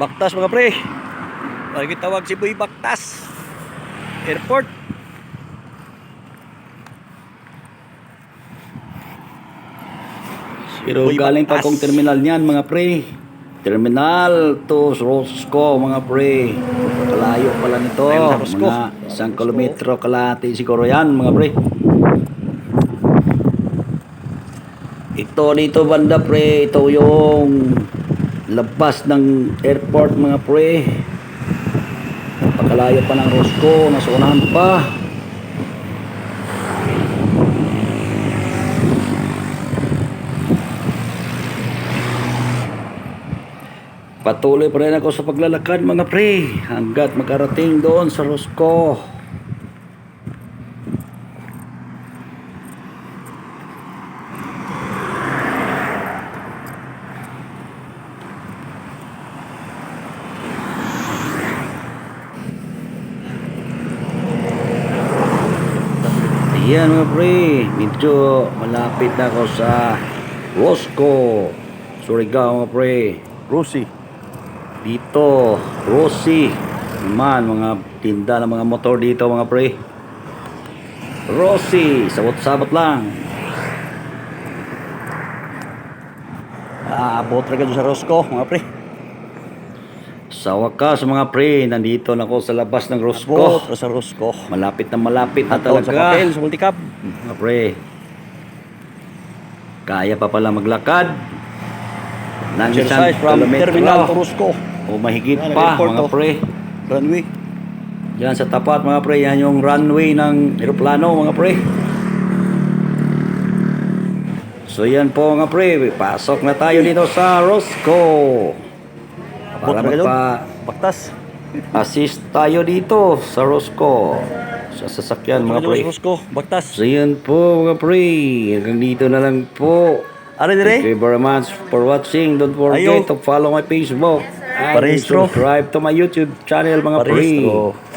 Baktas mga pre. Lagi tawag si Boy Baktas. Airport. Pero Boy galing pa Baktas. kong terminal niyan mga pre. Terminal to Rosco mga pre. Kalayo pala nito. Ayun sa Rosco. Mga 1 kilometro kalahati siguro yan mga pre. Ito dito banda pre. Ito yung labas ng airport mga pre. Napakalayo pa ng Rosco. Nasunahan pa. Patuloy pa rin ako sa paglalakad mga pre hanggat makarating doon sa Rosco. Ayan mga pre, medyo malapit na ako sa Rosco, Surigao mga pre. Rusi. Dito, Rossi. Man, mga tinda ng mga motor dito mga pre. Rossi, sabot-sabot lang. Abot rin ka sa Rosco mga pre. Sa wakas mga pre, nandito na ako sa labas ng Abot Rosco. ka sa Rosco. Malapit na Tawag sa talaga. papel sa multicab. Mga pre, kaya pa pala maglakad. Nang Exercise isang from terminal to kilometro Rosco. o mahigit Yan, pa airport, mga oh. pre. Runway. Yan sa tapat mga pre, yan yung runway ng eroplano mga pre. So yan po mga pre, pasok na tayo dito sa Rosco. Abot Para rin ka doon. magpa-assist Baktas. tayo dito sa Rosco. Sa sasakyan mga pre. Sa Rosco. Baktas. So yan po mga pre, hanggang dito na lang po. Are Thank dire? you very much for watching. Don't forget Ayo. to follow my Facebook and Parehistro. subscribe to my YouTube channel mga pre. Parehistro.